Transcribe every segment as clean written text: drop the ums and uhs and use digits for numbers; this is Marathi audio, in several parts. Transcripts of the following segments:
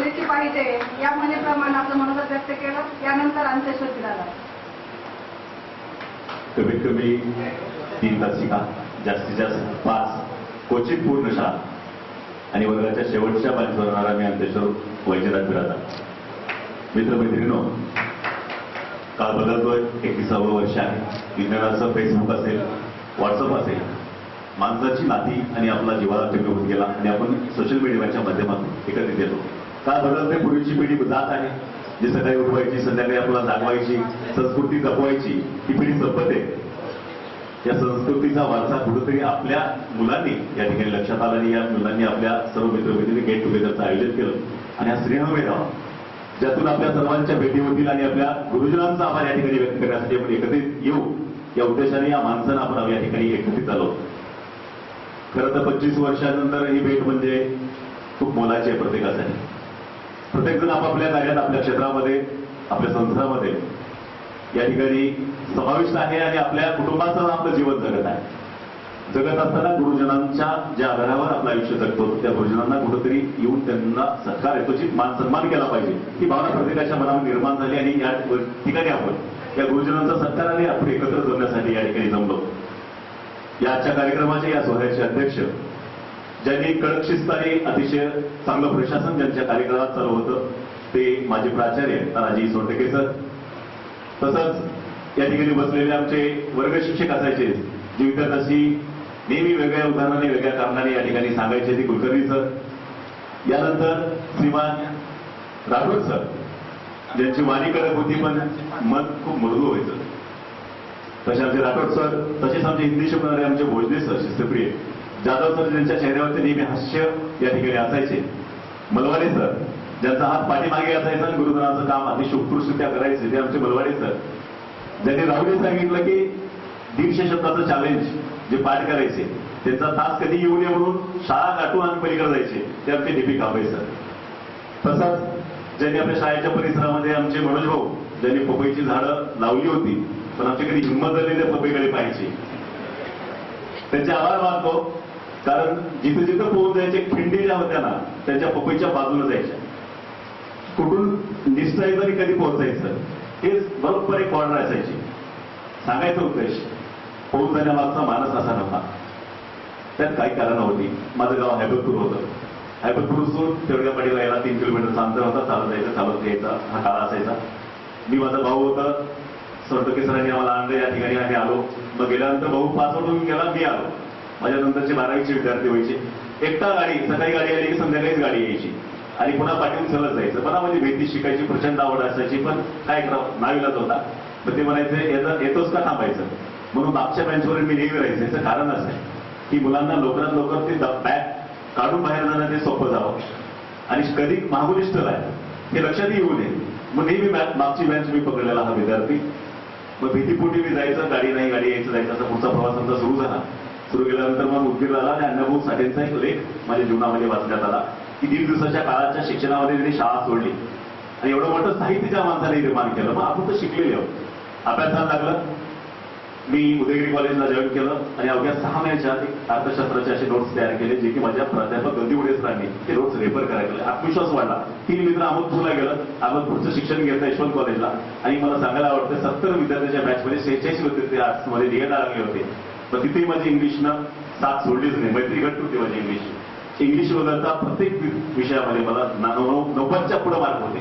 मुलीची पाहिजे या म्हणीप्रमाणे आपलं मनोगत व्यक्त केलं. यानंतर अंत्येष्टी झाला. कमीत कमी 3 तासिका, जास्तीत जास्त 5 क्वचित पूर्ण शाळा आणि वर्गाच्या शेवटच्या बाजूवर मी अंत्येश्वर वैजनाथ बिराजा. मित्रमैत्रिणींनो, काळ बदलतोय. 21वे वर्ष आहे. विज्ञानाचं फेसबुक असेल, व्हॉट्सअप असेल, माणसाची नाती आणि आपला जिव्हाळा कमी होत गेला आणि आपण सोशल मीडियाच्या माध्यमातून एकत्रित येतो. काळ बदलते. पूर्वीची पिढी जात आहे, जी सकाळी उठवायची, संध्याकाळी आपल्याला जागवायची, संस्कृती जपवायची, ही पिढी संपते. या संस्कृतीचा वारसा कुठेतरी आपल्या मुलांनी या ठिकाणी लक्षात आला आणि या मुलांनी आपल्या सर्व मित्रमैत्रिणी गेट टुगेदरचं आयोजन केलं आणि हा स्नेहमेळावा ज्यातून आपल्या सर्वांच्या भेटी होतील आणि आपल्या गुरुजनांचा आभार या ठिकाणी व्यक्त करण्यासाठी आपण एकत्रित येऊ या उद्देशाने या माणसानं आपण या ठिकाणी एकत्रित आलो. खरं तर 25 वर्षानंतर ही भेट म्हणजे खूप मोलाची आहे प्रत्येकासाठी. प्रत्येकजण आपापल्या कार्यात, आपल्या क्षेत्रामध्ये, आपल्या संस्थामध्ये या ठिकाणी समाविष्ट आहे आणि आपल्या कुटुंबाचं आपलं जीवन जगत आहे. जगत असताना गुरुजनांच्या ज्या आधारावर आपलं आयुष्य जगतो त्या गुरुजनांना कुठेतरी येऊन त्यांना सत्कार यथोचित मान सन्मान केला पाहिजे ही भावना प्रत्येकाच्या मनावर निर्माण झाली आणि या ठिकाणी आपण या गुरुजनांचा सत्काराने आपण एकत्र जमण्यासाठी या ठिकाणी जमलो. या आजच्या कार्यक्रमाचे, या सोहळ्याचे अध्यक्ष ज्यांनी कडक शिस्ताने अतिशय चांगलं प्रशासन ज्यांच्या कार्यक्रमात चालू होतं ते माझे प्राचार्य तानाजी सोनटके सर. तसंच या ठिकाणी बसलेले आमचे वर्ग शिक्षक असायचे जे विद्यार्थ्यांशी नेहमी वेगळ्या उदाहरणाने, वेगळ्या कारणाने या ठिकाणी सांगायचे ते कुलकर्णी सर. यानंतर श्रीमान राठोड सर ज्यांची वाणी कडक होती पण मन खूप मृदू व्हायचं. तसे आमचे राठोड सर, तसेच आमचे हिंदी शिकवणारे आमचे भोजने सर शिस्तप्रिय, जाधव सर ज्यांच्या चेहऱ्यावरती नेहमी हास्य या ठिकाणी असायचे. मलवाडे सर ज्यांचा हात पाठीमागे असायचा आणि गुरुजनांचं काम अतिशय उत्कृष्टरित्या करायचे ते आमचे मलवाडे सर. ज्यांनी राहुले सांगितलं की 150 शब्दाचं चॅलेंज जे पाठ करायचे त्यांचा तास कधी येऊ नये म्हणून शाळा गाठून आणि पलीकडे जायचे ते आमचे डीपी कांबळे सर. तसंच ज्यांनी आपल्या शाळेच्या परिसरामध्ये आमचे मनोज भाऊ ज्यांनी पपईची झाडं लावली होती पण आमची कधी हिंमत झाली त्या पपईकडे पाहायची, त्यांचे आभार मानतो. कारण जिथे जिथं पोहोच जायचे खिंडी ज्या होत्या ना त्यांच्या पपईच्या बाजूला जायच्या. कुठून निसटायचं आणि कधी पोहोचायचं हे बरोबर एक ऑर्डर असायची. सांगायचा उद्देश पोहोच जाण्यामागचा मानस असा नव्हता. त्यात काही कारण होती. माझं गाव हैबतपूर होतं. हैबतपूरसून तेवढ्या पडीला यायला 3 किलोमीटरचं अंतर होता. चालत जायचं, चालत यायचा हा काळ असायचा. मी, माझा भाऊ होतं. सोनटके सरांनी आम्हाला आणलं. या ठिकाणी आम्ही आलो. मग गेल्यानंतर भाऊ पास होऊन गेला, मी आलो. माझ्या नंतरचे 12वीचे विद्यार्थी व्हायचे. एकटा गाडी, सकाळी गाडी आली की संध्याकाळीच गाडी यायची आणि पुन्हा पाठवून चालत जायचं. मला म्हणजे भीती शिकायची प्रचंड आवड असायची पण काय करावं, नावीलाज होता. तर ते म्हणायचे येतोच का थांबायचं. म्हणून मागच्या बेंचवर मी नेहमी राहायचं. याचं कारण असं आहे की मुलांना लवकरात लवकर ते बॅग काढून बाहेर जाणं ते सोपं जावं आणि कधी महाबुलिष्ठल आहे हे लक्षात येऊ नये. मग नेहमी मागची बेंच मी पकडलेला हा विद्यार्थी. मग भीतीपोटी मी जायचं, गाडी नाही गाडी यायचं जायचं. असा पुढचा प्रवास आमचा सुरू झाला. सुरू केल्यानंतर मग उद्गीर झाला आणि अण्णाभाऊ साठेंचा एक लेख माझ्या जीवनामध्ये वाचण्यात आला की 1.5 दिवसाच्या काळाच्या शिक्षणामध्ये त्यांनी शाळा सोडली आणि एवढं मोठं साहित्य ज्या माणसाने निर्माण केलं. मग आपण तर शिकलेले आहोत. अभ्यासाला लागलं. मी उदयगिरी कॉलेजला जॉईन केलं आणि अवघ्या 6 महिन्याच्या अर्थशास्त्राचे असे नोट्स तयार केले जे की माझ्या प्राध्यापक गंदीवडे सरांनी ते नोट्स रेफर करायला लागले. आत्मविश्वास वाढला. 3 मित्र अहमदपूरला गेलं. अहमदपूरचं शिक्षण घेतलं यशवंत कॉलेजला आणि मला सांगायला आवडतं 70 विद्यार्थ्यांच्या बॅचमध्ये 46 विद्यार्थी आर्ट्समध्ये डीएड लागले होते. पण तिथेही माझी इंग्लिशनं साथ सोडलीच नाही. मैत्री घट्ट होती माझी इंग्लिश वगळता प्रत्येक विषयामध्ये मला 90च्या पुढे मार्क होते.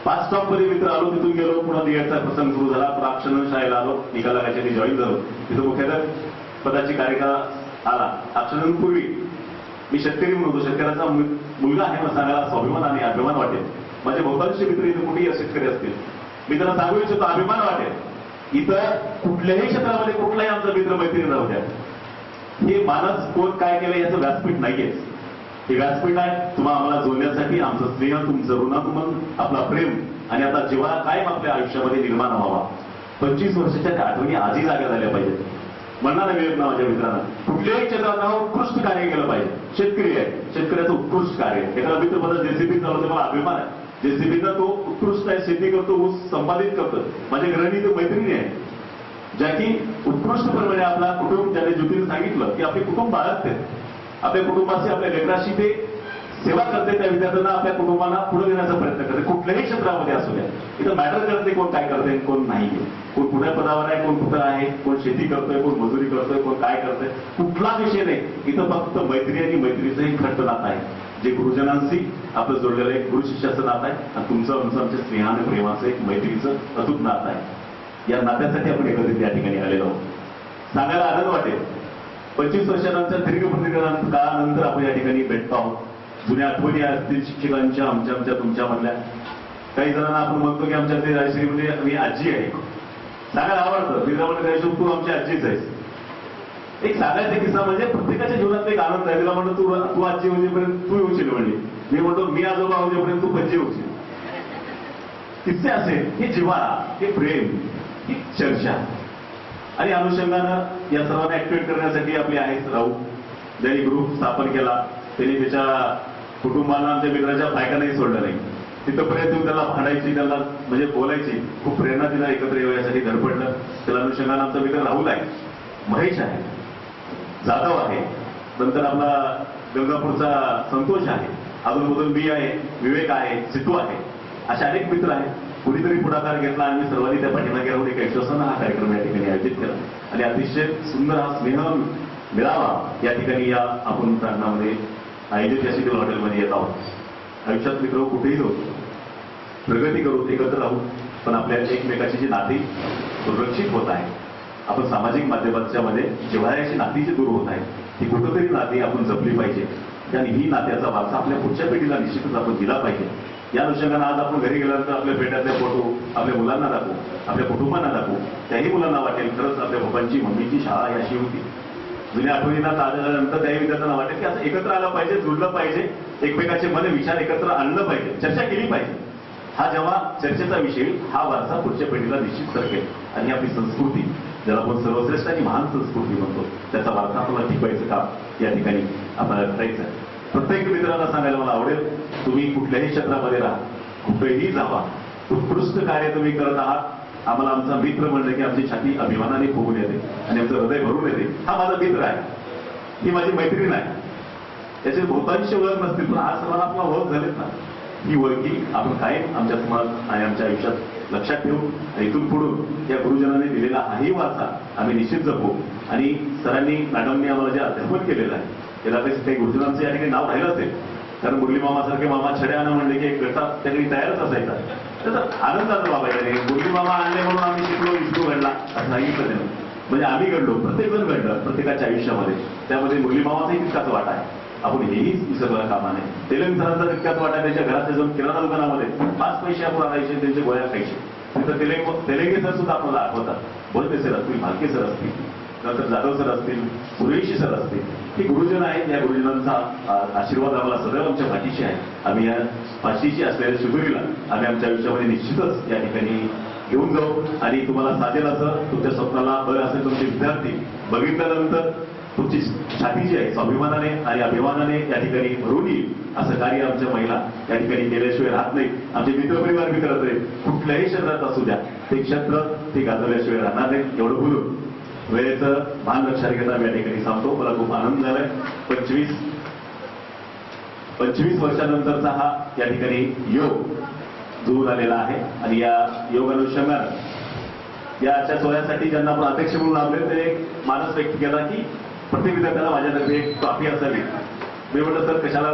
5 टॉपमध्ये मित्र आलो. तिथून गेलो. पुन्हा डीएडचा प्रसंग सुरू झाला. पुन्हा अक्षरनगर शाळेला आलो. निकाला कशाने जॉईन झालो. तिथं मुख्याध्यापक पदाची कार्यकाळ आला. अक्षरनगरपूर्वी मी शेतकरी म्हणून होतो. शेतकऱ्याचा मुलगा आहे मला सांगायला स्वाभिमान आणि अभिमान वाटेल. माझे बहुतांशी मित्र इथे कुठेही शेतकरी असतील. मी त्यांना सांगू इच्छितो अभिमान वाटेल. इथं कुठल्याही क्षेत्रामध्ये कुठलाही आमचा मित्र मैत्रीण राहू द्या. हे मानस कोण काय केलं याचं व्यासपीठ नाहीयेच. हे व्यासपीठ आहे तुम्हाला आम्हाला जोडण्यासाठी. आमचं स्नेह, तुमचं ऋणानुबंध, आपला प्रेम आणि आता जिव्हाळा कायम आपल्या आयुष्यामध्ये निर्माण व्हावा. 25 वर्षाच्या त्या आठवणी आजही जाग्या झाल्या पाहिजेत. म्हणणार नाही ना माझ्या मित्रांना कुठल्याही क्षेत्रात उत्कृष्ट कार्य केलं पाहिजे. शेतकरी आहे, शेतकऱ्याचं उत्कृष्ट कार्य. एखादा मित्र माझा जेसीबी चालवतो मला अभिमान आहे. जेसीबीचा तो उत्कृष्ट आहे. शेती करतो, ऊस संपादित करतो. माझ्या गृहिणी तो मैत्रिणी आहे ज्या की उत्कृष्टप्रमाणे आपला कुटुंब, ज्याने ज्योतीने सांगितलं की आपले कुटुंब बाळगते. आपल्या कुटुंबाशी, आपल्या लेकराशी ते सेवा करते त्या विद्यार्थ्यांना आपल्या कुटुंबाला पुढे नेण्याचा प्रयत्न करते, कुठल्याही क्षेत्रामध्ये असू द्या. इथं मॅटर करते कोण काय करते कोण नाही, कोण कुठल्या पदावर आहे कोण कुठं आहे, कोण शेती करतोय कोण मजुरी करतोय कोण काय करतोय, कुठला विषय नाही. इथं फक्त मैत्री आणि मैत्रीचं एक घट्ट नातं आहे, जे गुरुजनांशी आपलं जोडलेलं एक गुरु शिष्याचं नातं आहे आणि तुमचं आमच्या स्नेहाने प्रेमाचं एक मैत्रीचं अतूट नातं आहे. या नात्यासाठी आपण एकत्रित या ठिकाणी आलेलो आहोत. सांगायला आनंद वाटेल, 25 वर्षानंतर दीर्घ प्रतीक्षेनंतर काळानंतर आपण या ठिकाणी भेटतो आहोत. जुन्या आठवणी असतील शिक्षकांच्या, आमच्या तुमच्यामधल्या. काही जणांना आपण म्हणतो की आमच्या ते राजश्री म्हणजे मी आजी आहे. सांगायला आवडतं, मी म्हणजे राजश्री तू आमची आजीच आहेस. एक सांगायचा किस्सा म्हणजे प्रत्येकाच्या जीवनात एक आनंद आहे. तिला म्हणतो तू आजी होईपर्यंत तू येऊशील, म्हणजे मी म्हणतो मी आजोबा होईपर्यंत तू पज्जी होशील. किस्से असेल, हे जिव्हाळा, हे प्रेम, ही चर्चा आणि अनुषंगानं या सर्वांना ऍक्टिव्हेट करण्यासाठी आपले आहेत राहू, ज्यांनी ग्रुप स्थापन केला. त्यांनी त्याच्या कुटुंबाला आमच्या मित्राच्या बायकांनाही सोडलं नाही. तिथंपर्यंत येऊन त्याला भांडायची, त्याला म्हणजे बोलायची खूप प्रेरणा तिला एकत्र येण्यासाठी धडपडलं. त्याला अनुषंगानं आमचा मित्र राहुल आहे, महेश आहे, जाधव आहे, नंतर आपला गंगापूरचा संतोष आहे, अजून मी आहे, विवेक आहे, सिद्धू आहे, असे अनेक मित्र आहेत. कुणीतरी पुढाकार घेतला आणि मी सर्वांनी त्या पाठीमागे राहून एक विश्वासानं हा कार्यक्रम या ठिकाणी आयोजित केला आणि अतिशय सुंदर हा स्नेह मिळावा या ठिकाणी या आपण प्रांगणामध्ये आयोजित या सिटी हॉटेलमध्ये येत आहोत. आयुष्यात मित्र कुठेही जाऊ, प्रगती करू, एकत्र राहू, पण आपल्या एकमेकाची जी नाती सुरक्षित होत आहे, आपण सामाजिक माध्यमांच्या मध्ये जिव्हाळ्याची नाती जी दूर होत आहे ती कुठंतरी नाती आपण जपली पाहिजे. आणि ही नात्याचा वारसा आपल्या पुढच्या पिढीला निश्चितच आपण दिला पाहिजे. या अनुषंगानं आज आपण घरी गेल्यानंतर आपल्या पेट्यातले फोटो आपल्या मुलांना दाखवू, आपल्या कुटुंबांना दाखवू. त्याही मुलांना वाटेल खरंच आपल्या पप्पांची मम्मीची शाळा अशी होती. जुन्या आठवणींना ताज्या झाल्यानंतर त्याही विद्यार्थ्यांना वाटेल की असं एकत्र आलं पाहिजे, जुळलं पाहिजे, एकमेकाचे मन विचार एकत्र आणलं पाहिजे, चर्चा केली पाहिजे. हा जेव्हा चर्चेचा विषय, हा वारसा पुढच्या पिढीला निश्चित सरकेल आणि आपली संस्कृती, ज्याला आपण सर्वश्रेष्ठ आणि महान संस्कृती म्हणतो, त्याचा वारसा आपल्याला टिकवायचं काम या ठिकाणी आपल्याला करायचं आहे. प्रत्येक मित्रांना सांगायला मला आवडेल, तुम्ही कुठल्याही क्षेत्रामध्ये राहा, कुठेही जावा, उत्कृष्ट कार्य तुम्ही करत आहात. आम्हाला आमचा मित्र म्हणलं की आमची छाती अभिमानाने फुगून येते आणि आमचं हृदय भरून येते. हा माझा मित्र आहे, ही माझी मैत्रीण आहे. त्याचे बहुतांशी ओळख नसतील पण आज सर्वांना आपला ओळख झालेत ना. ही ओळखी आपण कायम आमच्या समाज आणि आमच्या आयुष्यात लक्षात ठेवू आणि इथून पुढून या गुरुजनांनी दिलेला हाही वारसा आम्ही निश्चित जपू. आणि सरांनी, मॅडमनी आम्हाला जे अध्यापन केलेलं आहे त्याला काही गुरुजनांचं या ठिकाणी नाव राहिलं असेल, कारण मुरली मामासारखे मामा छड्यानं म्हणले की एक गटा त्याकडे तयारच असायचा. त्याचा आनंदाचा बाबा आहे. मुरली मामा आणले म्हणून आम्ही शिकलो, विष्णू घडला असं सांगितलं नाही. म्हणजे आम्ही घडलो, प्रत्येक जण घडलं प्रत्येकाच्या आयुष्यामध्ये. त्यामध्ये मुरली मामाचाही तितकाच वाटा आहे, आपण हेही विसरला कामा नये. तेलंग सरांचा तितकाच वाटा. त्यांच्या घराच्या जाऊन किराणा दुकानामध्ये 5 पैसे आपण आणायचे, त्यांचे गोळ्या खायचे. तिथं तेलंगे सर सुद्धा आपल्याला आठवतात. बोलते सर असतील, भालके सर असतील, नंतर जाधव सर असतील, सुरेश सर असतील. ही गुरुजन आहेत. या गुरुजनांचा आशीर्वाद आम्हाला सदैव आमच्या पाठीशी आहे. आम्ही या पाठीशी असलेल्या शिबिरीला आम्ही आमच्या आयुष्यामध्ये निश्चितच या ठिकाणी घेऊन जाऊ आणि तुम्हाला साजेल असं, तुमच्या स्वप्नाला बळ असेल, तुमचे विद्यार्थी बघितल्यानंतर तुमची छाती जी आहे स्वाभिमानाने आणि अभिमानाने या ठिकाणी भरून येईल असं कार्य आमच्या महिला या ठिकाणी केल्याशिवाय राहत नाही. आमचे मित्रपरिवार बी करत नाही. कुठल्याही क्षेत्रात असू द्या, ते क्षेत्र ते गाजवल्याशिवाय राहणार नाही. एवढं बोलून वेळेचं भान लक्षात घेता मी या ठिकाणी सांगतो. मला खूप आनंद झालाय. 25 वर्षानंतरचा हा या ठिकाणी योग जुळून आलेला आहे आणि या योग अनुषंगानं याच्या सोहळ्यासाठी ज्यांना आपण अध्यक्ष म्हणून लाभले ते एक मानस व्यक्त केला की प्रत्येक विद्यार्थ्याला माझ्यातर्फे एक ट्रॉफी असावी. मी म्हटलं सर कशाला,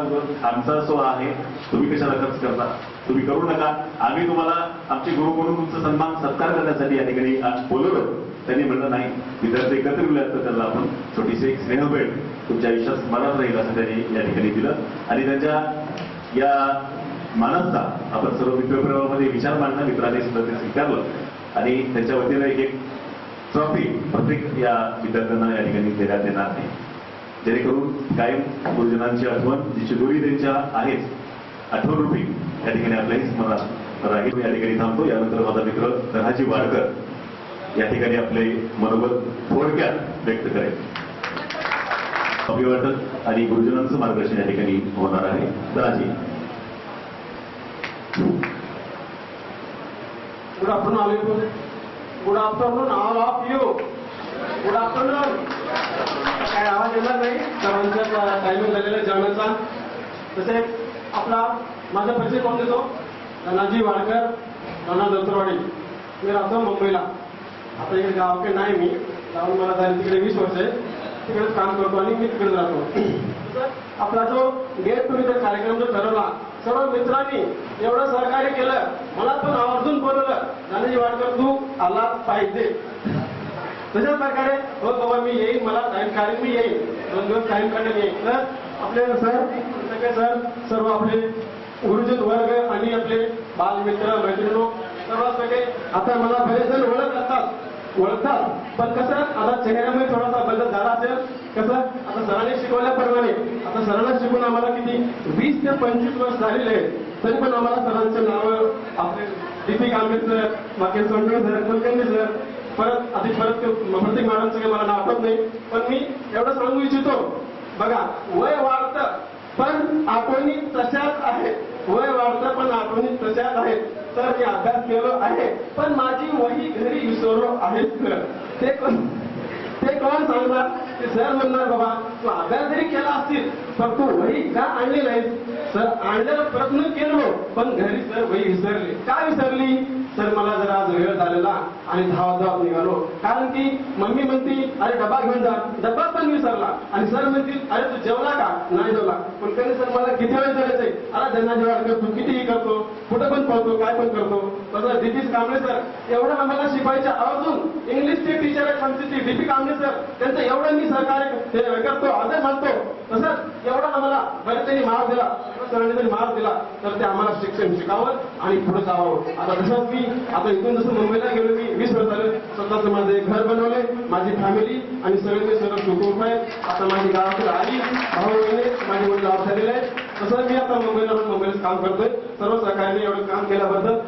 आमचा सोहळा आहे, तुम्ही कशाला खर्च करता, तुम्ही करू नका. आम्ही तुम्हाला आमचे गुरु म्हणून तुमचा सन्मान सत्कार करण्यासाठी या ठिकाणी आज बोलवलं. त्यांनी म्हटलं नाही, विद्यार्थी एकत्र मिळाले तर त्यांना आपण छोटीशी एक स्नेहभेट तुमच्या आयुष्यात स्मरणात राहील असं त्यांनी या ठिकाणी दिलं. आणि त्यांच्या या मानसचा आपण सर्व मित्रपरिवारामध्ये विचार मांडला. मित्रांनी सुद्धा ते स्वीकारलं आणि त्यांच्या वतीनं एक ट्रॉफी प्रत्येक या विद्यार्थ्यांना या ठिकाणी देण्यात येणार नाही, जेणेकरून कायम गुरुजनांची आठवण जी शिदोरी त्यांच्या आहेच, आठवण रूपी या ठिकाणी आपल्याही स्मरणात राहील. या ठिकाणी थांबतो. यानंतर माझा मित्र धनाजी वाडकर या ठिकाणी आपले मनोबल थोडक्यात व्यक्त करेल. अभिवादन आणि गुरुजनांचं मार्गदर्शन या ठिकाणी होणार आहे. Dhanaji. Good afternoon. Good afternoon all of you. Good afternoon. काय आवाज येणार नाही, सर्वांचा टायमिंग झालेला जेवणाचा. तसे आपला माझा परिचय कोण देतो? धनाजी वाडकर, राणा दत्तरवाडी. मी राहतो मुंबईला. आता इकडे गावाकडे नाही, मी जाऊन मला झाली तिकडे 20 वर्ष तिकडेच काम करतो आणि मी तिकडे राहतो. आपला जो गेट टुगेदर कार्यक्रम जो ठरवला, सर्व मित्रांनी एवढं सहकार्य केलं, मला पण आवर्जून बोलवलं, धनाजी वाडकर तू आला पाहिजे. तशाच प्रकारे हो बाबा मी येईन, मला टाइम काढून मी येईन, 2 दिवस टाइम काढून येईन. तर आपले सगळे सर, सर्व आपले गुरुजन वर्ग आणि आपले बालमित्र मैत्रिणी सर्व सगळे आता मला बरेच जण ओळखतात, पण कसं आता चेहऱ्यामध्ये थोडासा बदल झाला असेल. कसं आता सरांनी शिकवल्याप्रमाणे आता सरांना शिकून आम्हाला किती 20 ते 25 वर्ष झालेले आहेत, तरी पण आम्हाला सरांचे नाव आपले डीपी कांबळे सर, मागे सोंडे सर, कुलकर्णी सर, परत प्रत्येक मॅडमचं काही मला नाव आठवत नाही. पण मी एवढं सांगू इच्छितो, बघा वय वाढतं पण आठवणी तशाच आहेत. वय वाढतं पण आठवणी तशाच आहेत. तर मी अभ्यास केलो आहे, पण माझी वही घरी विसरलो आहे. ते कोण सांगणार? ते सर म्हणणार बाबा तू अभ्यास जरी केला असतील तर तू वही का आणली नाहीस? सर आणलेला प्रयत्न केलो, पण घरी सर वही विसरली. का विसरली? सर मला जरा आज वेळ झालेला आणि धावत निघालो. कारण की मम्मी म्हणती अरे डबा घेऊन जा, डबा पण विसरला. आणि सर म्हणतील अरे तू जेवला का? नाही जेवला. पण कधी सर मला किती वेळ जायचंय? अरे धनाजी वाडकर तू कितीही करतो, कुठं पण पळतो, काय पण करतो. तसं डीपी कांबळे सर एवढं आम्हाला शिकवायच्या आवर्जून इंग्लिशचे टीचर आहेत आमची ती डीपी कांबळे सर, त्यांचं एवढं मी सहकार्य करतो, आदर मानतो. तसंच एवढं आम्हाला बरं त्यांनी मार्क दिला, सरांनी जरी मार्क दिला तर ते आम्हाला शिक्षण शिकावं आणि पुढे जावं. आता तसंच मी आता इथून जसं मुंबईला गेलो मी 20 वर्ष झालं, स्वतःच माझे घर बनवले, माझी फॅमिली आणि सगळे सर्व सुखरूप आहे. आता माझी गावाकडे आली, भाऊ बहिणी माझे वडील लाभ झालेले आहेत. तसं मी आता मुंबईलाच काम करतोय. सर्व सहकार्याने एवढं काम केल्याबद्दल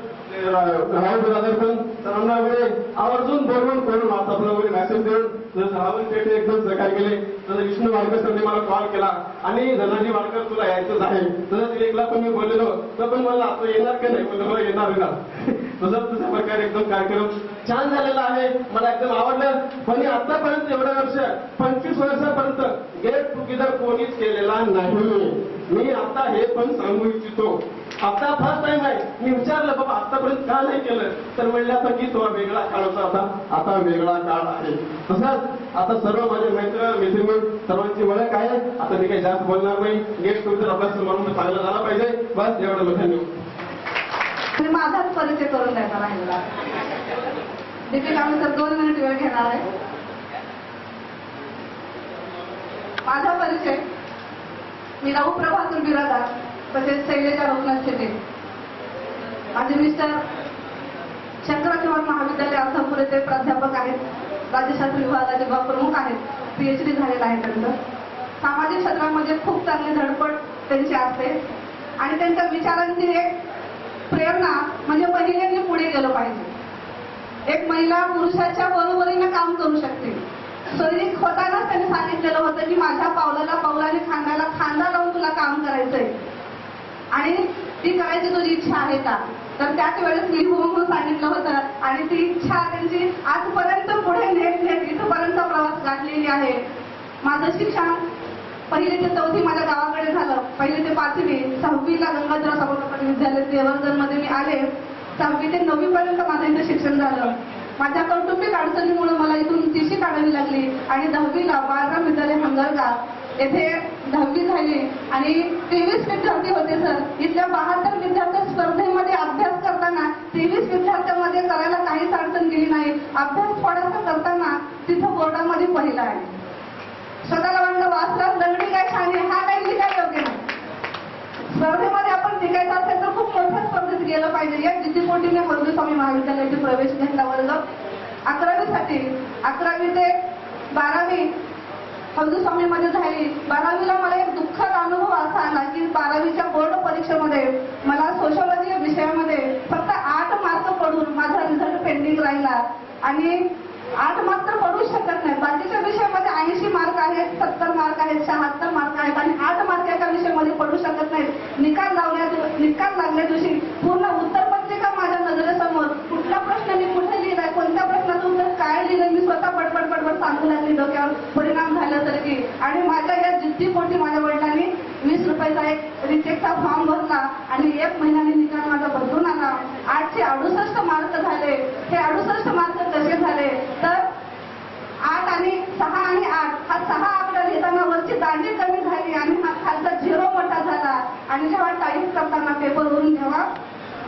राहुल ब्रदर पण सरांना वगैरे आवर्जून बोलवून करून व्हॉट्सअपला वगैरे मेसेज देऊन जसं राहुल पेठे एकदम सहकार्य केले. तसं विष्णू वाडकर सरने मला कॉल केला आणि धनाजी वाडकर तुला यायचंच आहे. तसंच एकला पण मी बोललेलो, तो पण मला आता येणार का नाही? म्हणलं मला येणार. तसं प्रकारे एकदम कार्यक्रम छान झालेला आहे, मला एकदम आवडलं. पण आतापर्यंत एवढ्या वर्ष 25 वर्षापर्यंत गेट टुगेदर कोणीच केलेला नाही. मी आता हे पण सांगू इच्छितो, आता फर्स्ट टाइम आहे. मी विचारलं बाबा आतापर्यंत का नाही केलं, तर म्हणलं आता की तो वेगळा काळ होता, आता वेगळा काळ आहे. तसंच आता सर्व माझे मैत्रिणी सर्वांची ओळख आहे. आता मी काही जास्त बोलणार नाही. गेट टुगेदर आपल्या समोरून चांगला झाला पाहिजे, बस एवढं लक्षात. मी माझाच परिचय करून द्यायचा राहिलेला. डीपी कांबळे सर 2 मिनिट वेळ घेणार आहे. माझा परिचय, मी राहू प्रभातूर बिरादार, तसेच शैलेजा लोकनाथ शेटे. माझे मिस्टर शंकराचार्य महाविद्यालय आसामपूर येथे प्राध्यापक आहेत, राज्यशास्त्र विभागाचे विभाग प्रमुख आहेत, PhD झालेला आहे त्यांचं. सामाजिक क्षेत्रामध्ये खूप चांगली धडपड त्यांची असते आणि त्यांच्या विचारांची एक प्रेरणा म्हणजे महिलांनी पुढे गेलं पाहिजे. एक महिला पुरुषाच्या बरोबरीने काम करू शकते. सैनिक होतानाच त्यांनी सांगितलेलं होतं की माझ्या पावलाला पावलाने खांद्याला खांदा लावून तुला काम करायचंय आणि ती करायची तुझी इच्छा आहे का? तर त्याच वेळेस मी हो म्हणून सांगितलं होतं आणि ती इच्छा त्यांची आजपर्यंत पुढे नेट इथपर्यंत प्रवास गाठलेली आहे. माझं शिक्षण 1ली ते 4थी माझ्या गावाकडे झालं. 1ली ते 5वी, 6वीला गंगाधर सावरकर विद्यालय देवर्धनमध्ये मी आले. 6वी ते 9वी पर्यंत माझं इथे शिक्षण झालं. माझ्या कौटुंबिक अडचणीमुळे मला इथून TC काढावी लागली आणि 10वीला बाळराम विद्यालय हंगरगाव येथे 10वी झाली आणि 23 विद्यार्थी होते सर. इथल्या 72 विद्यार्थी स्पर्धेमध्ये अभ्यास करताना 23 विद्यार्थ्यांमध्ये करायला काहीच अडचण गेली नाही. अभ्यास थोडासा करताना तिथं बोर्डामध्ये पहिला आहे. स्वतःला म्हणलं वाचतात दगडी काय छान आहे, हा काही लिहायला योग्य नाही. स्पर्धेमध्ये आपण टिकायचं असेल तर खूप मोठ्या स्पर्धेत गेलं पाहिजे. या जिद्दीपोटीने हरदू स्वामी महाविद्यालयाचे प्रवेश घेतला वर्ग 11वीसाठी. 11वी ते 12वी हरदू स्वामीमध्ये झाली. 12वीला मला एक दुःखद अनुभव असा आला की 12वीच्या बोर्ड परीक्षेमध्ये मला सोशॉलॉजी या विषयामध्ये फक्त 8 मार्क पडून माझा रिझल्ट पेंडिंग राहिला आणि 8 मार्क तर पडू शकत नाही. बाकीच्या विषयामध्ये 80 मार्क आहेत, 70 मार्क आहेत, 76 मार्क आहेत आणि 8 मार्क एका विषयामध्ये पडू शकत नाहीत. निकाल लागल्या दिवशी पूर्ण उत्तरपत्रिका माझ्या नजरेसमोर, कुठला प्रश्न मी कुठे लिहिलाय, कोणत्या प्रश्नाचं उत्तर काय लिहिलं मी स्वतः पडपड सांगू लागली. डोक्यावर परिणाम झाल्यासारखी आणि माझ्या या जिद्दीपोटी माझ्या वडिलांनी 20 रुपयाचा एक रिचेक बीएडचा फॉर्म भरला आणि 1 महिन्याने निकाल माझा बदलून आला. 8चे 68 मार्क झाले. हे 68 मार्क कसे झाले तर 8 आणि 6 आणि 8 हा 6 आकडा लिहिताना वरची दांडी कमी झाली आणि हा खालचा 0 मोठा झाला. आणि जेव्हा टाईप करताना पेपरवरून जेव्हा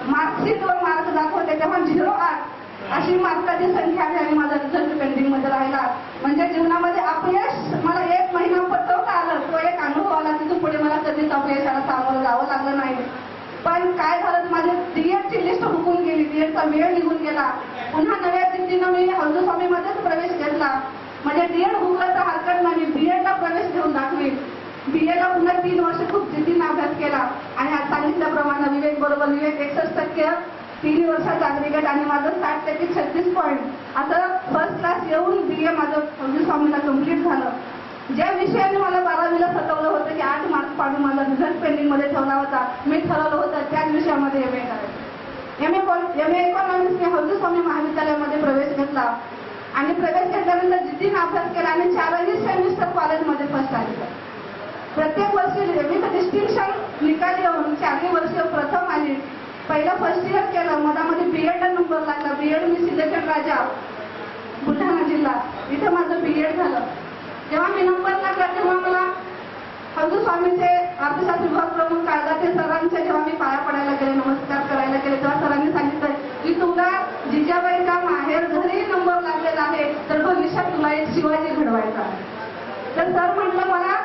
मार्कशीटवर मार्क दाखवते तेव्हा 0.8 अशी मार्काची संख्या आहे आणि माझा रिझल्ट पेंडिंग मध्ये राहिला. म्हणजे जीवनामध्ये अपयश मला 1 महिना पटवता आलं, तो एक अनुभव आला. तिथून पुढे मला कधीच अपयशाला सामोरं जावं लागलं नाही. पण काय झालं, माझी डीएडची लिस्ट हुकून गेली. डीएडचा वेळ निघून गेला. पुन्हा नव्या जिद्दीनं मी हौजूस्वामीमध्येच प्रवेश घेतला. म्हणजे डीएड हुकलं तर हरकत नाही, बीएडला प्रवेश घेऊन दाखवी. बीएला पुन्हा 3 वर्ष खूप जिद्दीनं अभ्यास केला आणि आज सांगितल्याप्रमाणे विवेक बरोबर विवेक 61% 3 वर्षाचा अग्रिगेट आणि माझं 60% 36 पॉईंट असं फर्स्ट क्लास येऊन बीए माझं हौजूस्वामीला कम्प्लीट झालं. ज्या विषयाने मला 12वीला सतवलं होतं की 8 मार्क्स पाडून माझा रिझल्ट पेंडिंग मध्ये ठेवला होता, मी ठरवलं होतं त्याच विषयामध्ये एमए करायचं. एमए इकॉनॉमिक्स मी हौजूस्वामी महाविद्यालयामध्ये प्रवेश घेतला आणि प्रवेश घेतल्यानंतर जिद्दीनं अभ्यास केला आणि 4ही सेमिस्टर कॉलेजमध्ये फर्स्ट आली. प्रत्येक वर्षी मी डिस्टिंक्शन निकाल येऊन 4ही वर्ष प्रथम आली. पहिलं फर्स्ट इयर केलं, मधामध्ये बीएडला नंबर लागला. बीएड मी सिलेक्टेड राजा बुलढाणा जिल्हा इथं माझं बीएड झालं. जेव्हा मी नंबर लागला तेव्हा मला हौजूस्वामीचे अर्थशास्त्र विभाग प्रमुख काळदाते सरांचे जेव्हा मी पाया पडायला गेले, नमस्कार करायला गेले, तेव्हा सरांनी सांगितलं की तुला जिजाबाईचा माहेर घरी नंबर लागलेला आहे तर भविष्यात तुला एक शिवाजी घडवायचा आहे. तर सर म्हटलं मला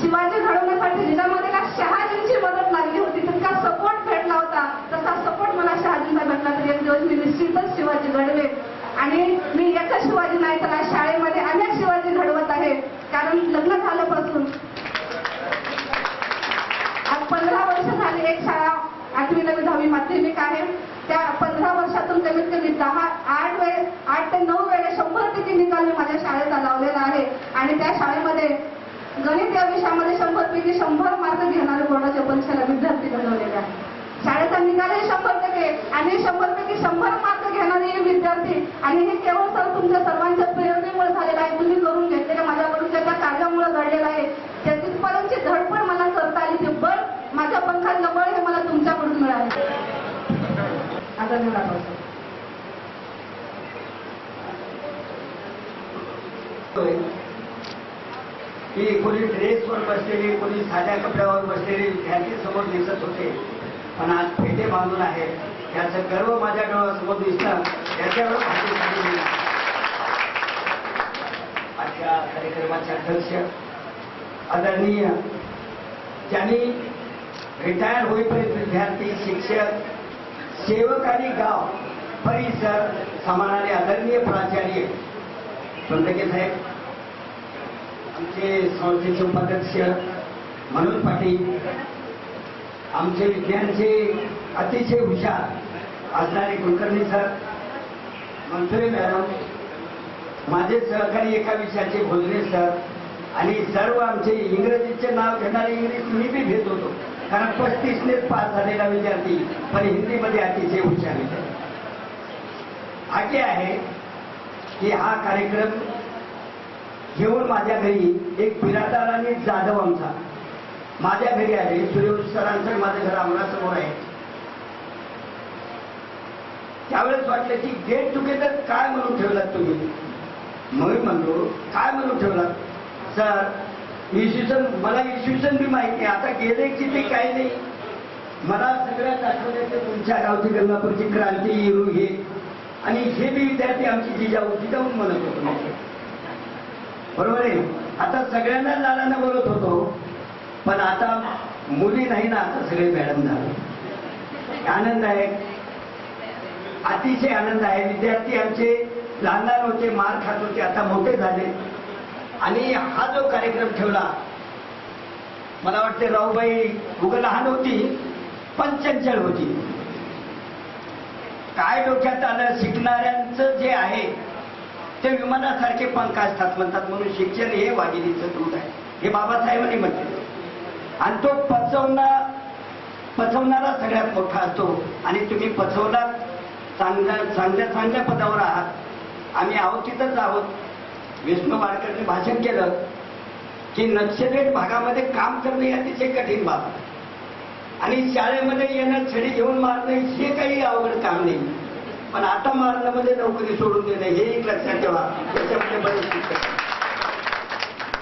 शिवाजी घडवण्यासाठी जिजामध्ये शहाजींची मदत लागली होती, तितका सपोर्ट भेटला होता, तसा सपोर्ट मला शहाजींचा भेटला. तर एक दिवस मी निश्चितच शिवाजी घडवे आणि मी एकच शिवाजी नाही तर शाळेमध्ये अनेक शिवाजी घडवत आहे. कारण लग्न झाल्यापासून आज 15 वर्ष झाली. एक शाळा 8वी 9वी 10वी माध्यमिक आहे. त्या 15 वर्षातून कमीत कमी 8 ते 9 वेळेस 100% निकाल मी माझ्या शाळेचा लावलेला आहे. आणि त्या शाळेमध्ये गणित या विषयामध्ये 100पैकी 100 मार्क घेणारे बोर्डाच्या परीक्षेला विद्यार्थी घडवलेले आहेत. शाळेचा निकालही 100% आणि 100पैकी 100 मार्क घेणारे विद्यार्थी. आणि हे केवळ सर तुमच्या सर्वांच्या प्रेरणेमुळे झालेलं आहे. तुम्ही करून घेतलेल्या माझ्याकडून त्या कार्यामुळे घडलेलं आहे. त्या तिथपर्यंतची धडपड मला करता आली. ते बळ माझ्या पंखातलं बळ हे मला तुमच्याकडून मिळाले. आता मी दाखवतो की कोणी ड्रेसवर बसलेले, कोणी साध्या कपड्यावर बसलेले विद्यार्थी समोर दिसत होते, पण आज फेटे बांधून आहे. त्याचं गर्व माझ्या डोळ्यासमोर दिसतं. त्याच्यावर आजच्या कार्यक्रमाचे अध्यक्ष आदरणीय, ज्यांनी रिटायर होईपर्यंत विद्यार्थी, शिक्षक, सेवक आणि गाव परिसर सांभाळणारे आदरणीय प्राचार्य सोंडके साहेब, आमचे संस्थेचे उपाध्यक्ष मनोज पाटील, आमचे विज्ञानचे अतिशय हुशार असणारे कुलकर्णी सर, मंथुरे मॅडम, माझे सहकारी एका विषयाचे भोजने सर आणि सर्व आमचे इंग्रजीचे नाव घेणारे इंग्लिश मी बी घेत होतो. कारण 35नेच पास झालेला विद्यार्थी पण हिंदीमध्ये अतिशय हुशार विद्यार्थी. भाग्य आहे की हा कार्यक्रम घेऊन माझ्या घरी एक बिरादार आणि जाधव आमचा माझ्या घरी आले. सूर्यवंशी सरांचं माझं घर अंगणासमोर आहे. त्यावेळेस वाटलं की गेट टुगेदर काय म्हणून ठेवलात तुम्ही. मग म्हणलो काय म्हणून ठेवलात सर. मला इसवीसन बी माहिती आहे, आता गेले की ते काही नाही. मला सगळ्यात आठवण्याचं तुमच्या गावची गंगापूरची क्रांती येऊ हे आणि हे बी विद्यार्थी आमची जिजाऊन म्हणत होतो. बरोबर आहे. आता सगळ्यांना लाडानं बोलत होतो, पण आता मुली नाही ना, आता सगळे मॅडम झाले. आनंद आहे, अतिशय आनंद आहे. विद्यार्थी आमचे लहान लहान होते, मार खात होते, आता मोठे झाले. आणि हा जो कार्यक्रम ठेवला, मला वाटते राऊबाई उगा लहान होती पण चंचल होती. काय डोक्यात आलं, शिकणाऱ्यांचं जे आहे ते विमानासारखे पंख असतात म्हणतात, म्हणून शिक्षण हे वाघिणीचं दूध आहे हे बाबासाहेबांनी म्हटले. आणि तो पचवणारा सगळ्यात मोठा असतो. आणि तुम्ही पचवला, चांगल्या पदावर आहात. आम्ही आहोत तिथंच आहोत. विष्णू वाडकरने भाषण केलं की नक्षलवादी भागामध्ये काम करणे अतिशय कठीण बाब. आणि शाळेमध्ये येणं, छडी घेऊन मारणं हे काही अवघड काम नाही. पण आता मारणं म्हणजे नोकरी सोडून देणं हे एक लक्षात ठेवा. त्याच्यामध्ये बरेच शिक्षक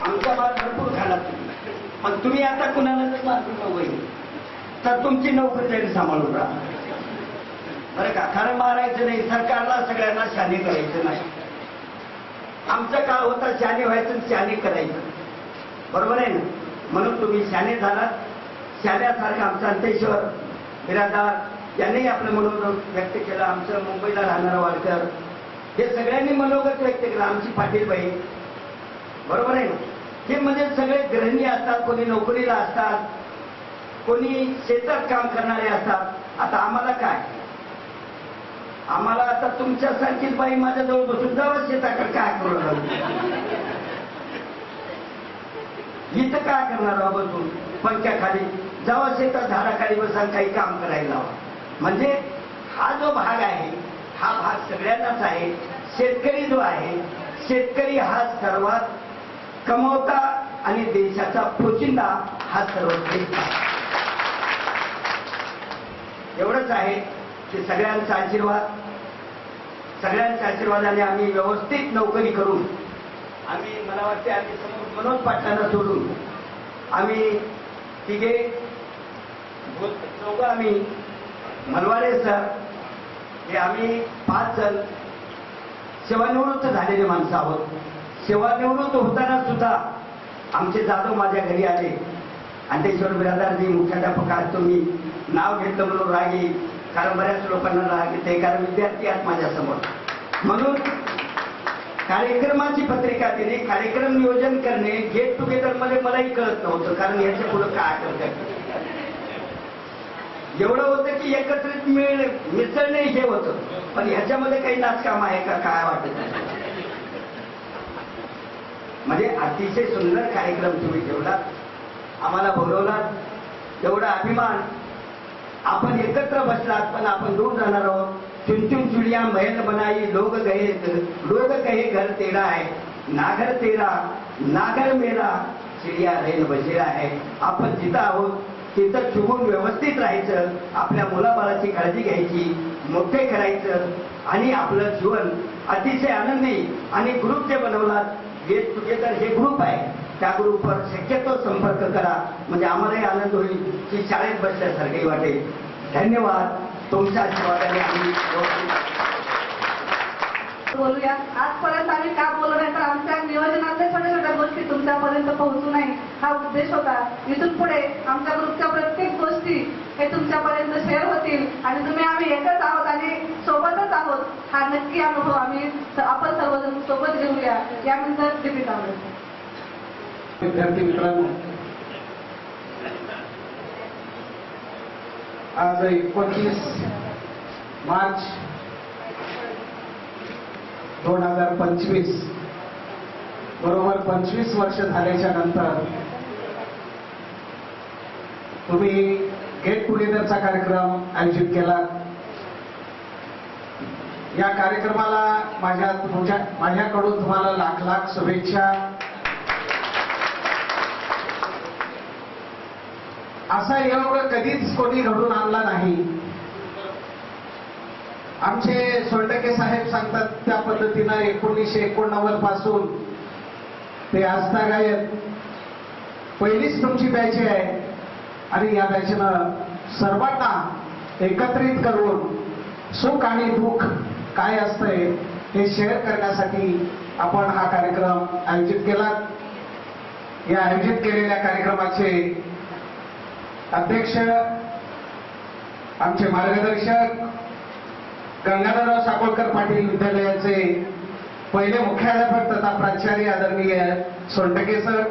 आमचा मार भरपूर खाला तुम्ही, पण तुम्ही आता कुणालाच मारू नये तर तुमची नोकरी तरी सांभाळून राहा बरं का. खरं मारायचं नाही, सरकारला सगळ्यांना शाने करायचं नाही. आमचा काळ होता शाने व्हायचं, शाने करायचं, बरोबर आहे ना. म्हणून तुम्ही शाने झालात. शाण्यासारखं आमचं अंतेश्वर बिरादार यांनी आपलं मनोगत व्यक्त केलं. आमचं मुंबईला राहणारा वाडकर हे सगळ्यांनी मनोगत व्यक्त केलं. आमची पाटीलबाई, बरोबर आहे ना. हे म्हणजे सगळे गृहिणी असतात, कोणी नोकरीला असतात, कोणी शेतात काम करणारे असतात. आता आम्हाला काय, आम्हाला आता तुमच्यासारखीच बाई माझ्याजवळ बसून जावं शेताकडे काय करू इथं काय करणार आहोत बसून पंख्याखाली जावा शेतात झाडाखाली बसा काही काम करायला लावा. म्हणजे हा जो भाग आहे हा भाग सगळ्यांनाच आहे. शेतकरी जो आहे, शेतकरी हा सर्वात कमवता आणि देशाचा पोशिंदा हा सर्वश्रेष्ठ आहे. एवढंच आहे की सगळ्यांचा सगळ्यांच्या आशीर्वादाने आम्ही व्यवस्थित नोकरी करून आम्ही, मला वाटते आम्ही समोर मनोज पाटलांना सोडून आम्ही तिघे चौघं आम्ही मलवाडे सर हे आम्ही 5 जण सेवानिवृत्त झालेले माणसं आहोत. सेवानिवृत्त होताना सुद्धा आमचे जाधव माझ्या घरी आले. अंतेश्वर बिरादारजी मुख्याध्यापक आज तुम्ही नाव घेतलं म्हणून राग येईल, कारण बऱ्याच लोकांना राग येते, कारण विद्यार्थी आहेत माझ्यासमोर. म्हणून कार्यक्रमाची पत्रिका देणे, कार्यक्रम नियोजन करणे, गेट टुगेदर मध्ये मलाही कळत नव्हतं, कारण याच्या पुढे काय करतात. एवढं होतं की एकत्रित मिसळणे हे होतं, पण ह्याच्यामध्ये काही नाचकाम आहे का काय वाटत. म्हणजे अतिशय सुंदर कार्यक्रम तुम्ही ठेवला, आम्हाला बोलवलात. एवढा अभिमान. आपण एकत्र बसलात पण आपण दूर जाणार आहोत. चुन चुन चुड़िया महल बनाई, लोग कहे घर तेरा है, नागर तेरा नागर मेरा, चिडिया रेल बसेरा है. आपण जिथं आहोत तिथं चुकून व्यवस्थित राहायचं, आपल्या मुलाबाळाची काळजी घ्यायची, मोठे करायचं आणि आपलं जीवन अतिशय आनंदी. आणि ग्रुप जे बनवलात गेट टुगेदर हे ग्रुप आहे, त्या ग्रुपवर शक्यतो संपर्क करा, म्हणजे आम्हालाही आनंद होईल की शाळेत बसल्यासारखंही वाटेल. धन्यवाद. तुमच्या आशीर्वादाने आम्ही बोलूया. आजपर्यंत आम्ही का बोललो नाही तर आमच्या नियोजनातल्या छोट्या छोट्या गोष्टी तुमच्यापर्यंत पोहोचू नये हा उद्देश होता. इथून पुढे आमच्या ग्रुपच्या प्रत्येक गोष्टी हे तुमच्यापर्यंत शेअर होतील आणि तुम्ही आम्ही एकच आहोत आणि सोबतच आहोत हा नक्की अनुभव आपण सर्वजण सोबत घेऊया. यानंतर दीपिका आवडेल. विद्यार्थी मित्रांनो, आज 29 मार्च 2025 बरोबर 25 वर्ष झाल्याच्या नंतर तुम्ही गेट टुगेदरचा कार्यक्रम आयोजित केला. या कार्यक्रमाला माझ्याकडून तुम्हाला लाख लाख शुभेच्छा. असा योग कधीच कोणी घडून आणला नाही. आमचे सोंडके साहेब सांगतात त्या पद्धतीनं 1989 पासून ते आजतागायत पहिलीच तुमची बॅच आहे आणि या बॅचनं सर्वांना एकत्रित करून सुख आणि दुःख काय असतंय हे शेअर करण्यासाठी आपण हा कार्यक्रम आयोजित केला. या आयोजित केलेल्या कार्यक्रमाचे अध्यक्ष आमचे मार्गदर्शक गंगाधरराव साकोळकर पाटील विद्यालयाचे पहिले मुख्याध्यापक तथा प्राचार्य आदरणीय सोंडके सर,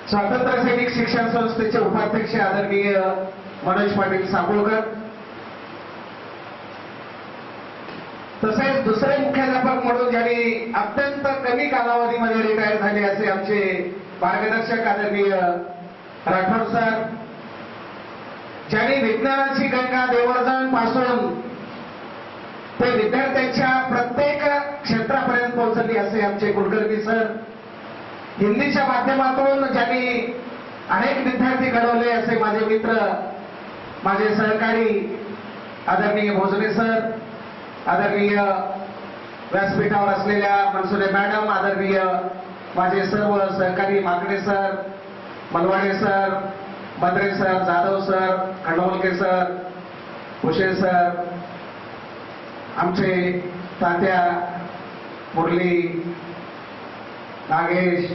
स्वातंत्र्य सैनिक शिक्षण संस्थेचे उपाध्यक्ष आदरणीय मनोज पाटील साकोळकर, तसेच दुसरे मुख्याध्यापक म्हणून ज्यांनी अत्यंत कमी कालावधीमध्ये रिटायर झाले असे आमचे मार्गदर्शक आदरणीय राठोड सर, ज्यांनी विज्ञानाची गंगा देवर्धन पासून ते विद्यार्थ्यांच्या प्रत्येक क्षेत्रापर्यंत पोहोचली असे आमचे कुलकर्णी सर, हिंदीच्या माध्यमातून ज्यांनी अनेक विद्यार्थी घडवले असे माझे मित्र, माझे सहकारी आदरणीय भोसले सर, आदरणीय व्यासपीठावर असलेल्या मनसुरे मॅडम, आदरणीय माझे सर्व सहकारी Makade sir, Malwade sir, Badre sir, Jadhav sir, Khandolke sir, Bhuse sir, आमचे तात्या, मुरली, नागेश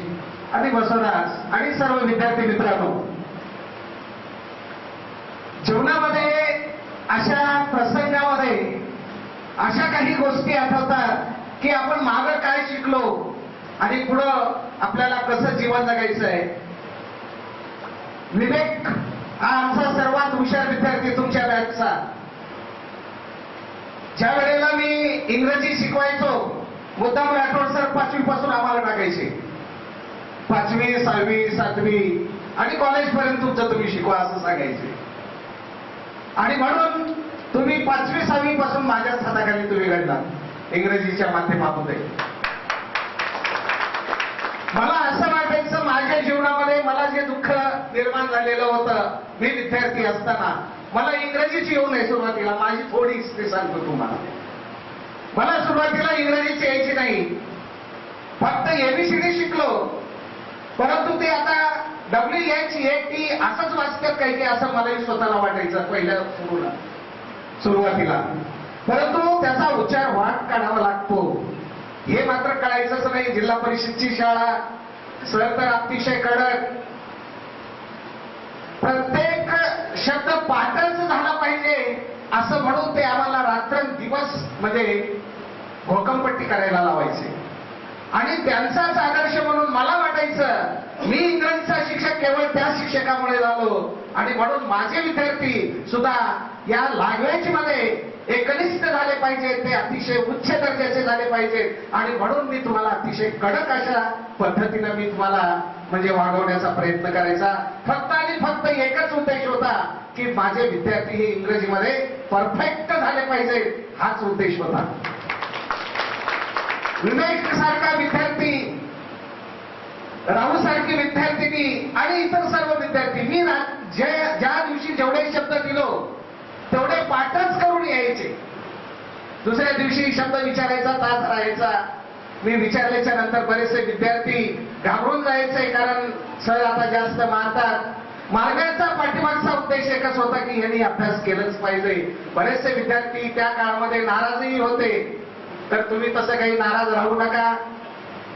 आणि बसवराज आणि सर्व विद्यार्थी मित्रांनो, जीवनामध्ये अशा प्रसंगामध्ये अशा काही गोष्टी आठवतात की आपण मागं काय शिकलो आणि पुढं आपल्याला कसं जीवन जगायचं आहे. विवेक हा आमचा सर्वात हुशार विद्यार्थी तुमच्या बॅचचा. ज्या वेळेला मी इंग्रजी शिकवायचो, मुद्दाम राठोड सर 5वी पासून आम्हाला टाकायचे. 5वी, 6वी, 7वी आणि कॉलेजपर्यंत तुमचं तुम्ही शिकवा असं सांगायचे. आणि म्हणून तुम्ही 5वी, 6वी पासून माझ्याच हाताखाली तुम्ही घडला इंग्रजीच्या माध्यमामध्ये. मला असं वाटायचं माझ्या जीवनामध्ये मला जे दुःख निर्माण झालेलं होतं मी विद्यार्थी असताना, मला इंग्रजीची येऊ नये सुरुवातीला. माझी थोडी हिस्ट्री सांगतो तुम्हाला. मला सुरुवातीला इंग्रजीची यायची नाही, फक्त एबीसीडी शिकलो. परंतु ते आता WHAT असंच वाचतात काही की असं मलाही स्वतःला वाटायचं पहिल्या सुरुवातीला. परंतु त्याचा उच्चार वाट काढावा लागतो हे मात्र कळायचंच नाही. जिल्हा परिषदची शाळा, सर तर अतिशय कडक, प्रत्येक शब्द पाठच झाला पाहिजे असं म्हणून ते आम्हाला रात्रंदिवस म्हणजे घोकंपट्टी करायला लावायचे. आणि त्यांचाच आदर्श म्हणून मला वाटायचं मी इंग्रजीचा शिक्षक केवळ त्या शिक्षकामुळे झालो आणि म्हणून माझे विद्यार्थी सुद्धा या लँग्वेज मध्ये एकनिष्ठ झाले पाहिजेत, ते अतिशय उच्च दर्जाचे झाले पाहिजेत. आणि म्हणून मी तुम्हाला अतिशय कडक अशा पद्धतीनं मी तुम्हाला म्हणजे वागवण्याचा प्रयत्न करायचा. फक्त आणि फक्त एकच उद्देश होता की माझे विद्यार्थी हे इंग्रजीमध्ये परफेक्ट झाले पाहिजेत, हाच उद्देश होता. विवेक सारखा विद्यार्थी, राहू सारखी विद्यार्थिनी आणि इतर सर्व विद्यार्थी मी ज्या दिवशी जेवढे शब्द दिलो तेवढे पाठच करून यायचे. दुसऱ्या दिवशी शब्द विचारायचा तास राहायचा. मी विचारल्याच्या नंतर बरेचसे विद्यार्थी घाबरून जायचे, कारण सर आता जास्त मारतात. मार्गाचा पाठीमागचा उद्देश एकच होता की यांनी अभ्यास केलाच पाहिजे. बरेचसे विद्यार्थी त्या काळामध्ये नाराजही होते. तर तुम्ही तसं काही नाराज राहू नका,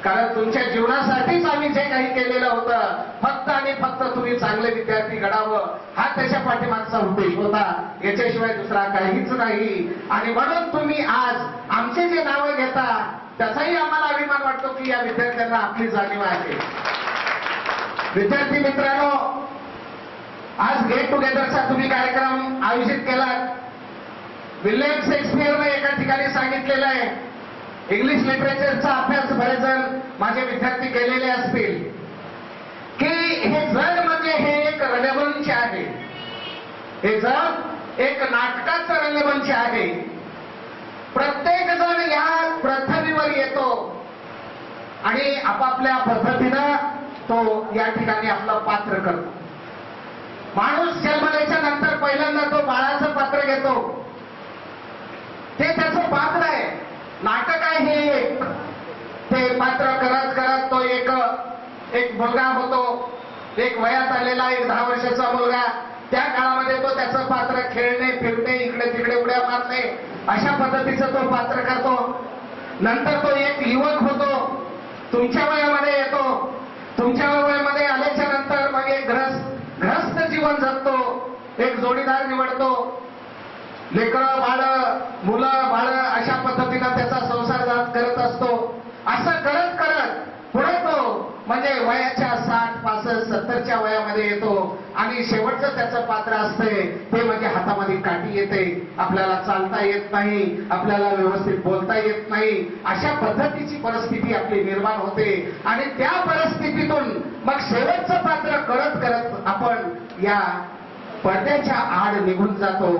कारण तुमच्या जीवनासाठीच आम्ही जे काही केलेलं होतं फक्त आणि फक्त तुम्ही चांगले विद्यार्थी घडावं हा त्याच्या पाठीमागचा उद्देश होता, याच्याशिवाय दुसरा काहीच नाही. आणि म्हणून तुम्ही आज आमचे जे नावं घेता त्याचाही आम्हाला अभिमान वाटतो की या विद्यार्थ्यांना आपली जाणीव आहे. विद्यार्थी मित्रांनो, आज गेट टुगेदरचा तुम्ही कार्यक्रम आयोजित केला. विल्यम शेक्सपियरने एका ठिकाणी सांगितलेलं आहे, इंग्लिश लिटरेचरचा अभ्यास बरेच जण माझे विद्यार्थी केलेले असतील, की हे जग म्हणजे हे एक रंगमंच आहे. हे जग एक नाटकाचं रंगमंच आहे. प्रत्येक जण या पृथ्वीवर येतो आणि आपापल्या पद्धतीनं तो या ठिकाणी आपलं पात्र करतो. माणूस जन्मल्याच्या नंतर पहिल्यांदा तो बाळाचं पात्र घेतो, ते त्याचं पात्र आहे. नाटक आहे हे एक. ते पात्र करत करत तो एक मुलगा होतो, एक वयात आलेला एक 10 वर्षाचा मुलगा. त्या काळामध्ये तो त्याचं पात्र खेळणे, फिरणे, इकडे तिकडे उड्या मारणे अशा पद्धतीचं तो पात्र करतो. नंतर तो एक युवक होतो, तुमच्या वयामध्ये येतो. तुमच्या वयामध्ये आल्याच्या नंतर मग एक ग्रस्त जीवन जगतो, एक जोडीदार निवडतो, लेकरं बाळं, मुलं बाळं अशा पद्धतीनं त्याचा संसार करत असतो. असं करत करत पुढे तो म्हणजे वयाच्या 60, 65, 70च्या वयामध्ये येतो आणि शेवटचं त्याचं पात्र असते ते म्हणजे हातामध्ये काठी येते, आपल्याला चालता येत नाही, आपल्याला व्यवस्थित बोलता येत नाही, अशा पद्धतीची परिस्थिती आपली निर्माण होते. आणि त्या परिस्थितीतून मग शेवटचं पात्र करत करत आपण या पडद्याच्या आड निघून जातो.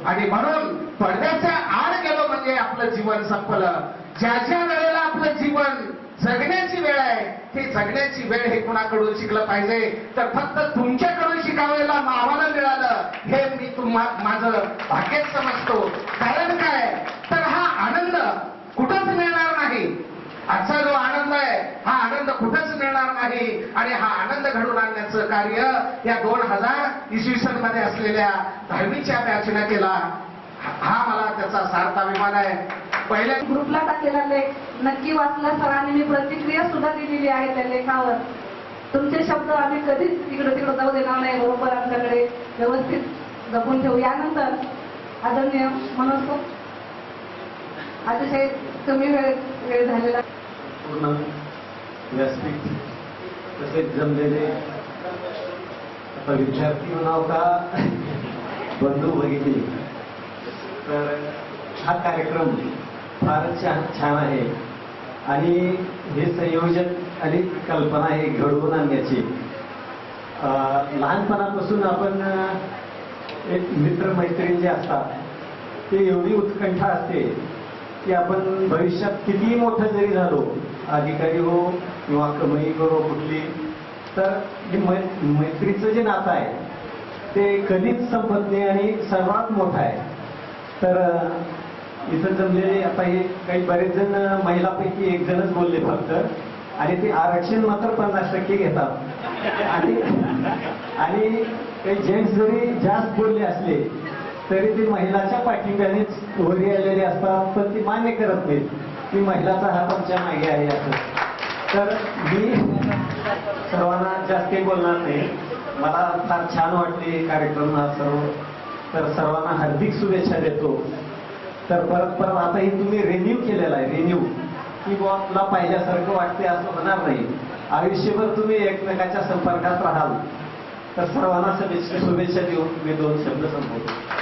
आणि म्हणून पडद्याच्या आड गेलो म्हणजे आपलं जीवन संपलं. ज्या ज्या वेळेला आपलं जीवन जगण्याची वेळ आहे. ही जगण्याची वेळ हे कुणाकडून शिकलं पाहिजे तर फक्त तुमच्याकडून शिकावायला आम्हाला मिळालं हे मी माझं भाग्यच समजतो. कारण काय तर हा आनंद कुठंच मिळणार नाही. आजचा जो आनंद आहे हा आनंद कुठंच मिळणार नाही. आणि हा आनंद घडवून आणण्याचं कार्य या 2000 इसवी सन मध्ये असलेल्या 10वीच्या बॅचने केला. हा मला त्याचा सार्थ अभिमान आहे. पहिल्या ग्रुपला टाकलेला लेख नक्की वाचला सरांनी. मी प्रतिक्रिया सुद्धा दिलेली आहे त्या लेखावर. तुमचे शब्द आम्ही कधीच इकडे तिकडे जाऊ देणार नाही. बरोबर आमच्याकडे व्यवस्थित जपून ठेवू. यानंतर आदरणीय मनोज सर, अतिशय कमी वेळ झालेला पूर्ण व्यासपीठ तसेच जमलेले आता विद्यार्थी म्हणाव का बंधू भगिनी, तर हा कार्यक्रम फारच छान आहे. आणि हे संयोजन आणि कल्पना हे घडवून आणण्याची लहानपणापासून आपण एक मित्रमैत्रीण जे असतात ते एवढी उत्कंठा असते की आपण भविष्यात कितीही मोठं जरी झालो, अधिकारी हो किंवा कमाई करो कुठली, तर हे मैत्रीचं जे नातं आहे ते कधीच संपत नाही आणि सर्वात मोठं आहे. तर इथं जमलेले आता हे काही बरेच जण महिलापैकी एक जणच बोलले फक्त, आणि ते आरक्षण मात्र 50% घेतात. आणि काही जेंट्स जरी जास्त बोलले असले तरी ते महिलाच्या पाठिंब्यानेच वरी आलेले असतात, पण ती मान्य करत नाहीत की महिलाचा हात आमच्या मागे आहे असं. तर मी सर्वांना जास्त बोलणार नाही. मला फार छान वाटले कार्यक्रम हा सर्व. तर सर्वांना हार्दिक शुभेच्छा देतो. तर परत आता हे तुम्ही रिन्यू केलेला आहे, रिन्यू की तुला पाहिल्यासारखं वाटते असं होणार नाही. आयुष्यभर तुम्ही एकमेकाच्या संपर्कात राहाल. तर सर्वांना शुभेच्छा देऊन मी 2 शब्द संपवतो.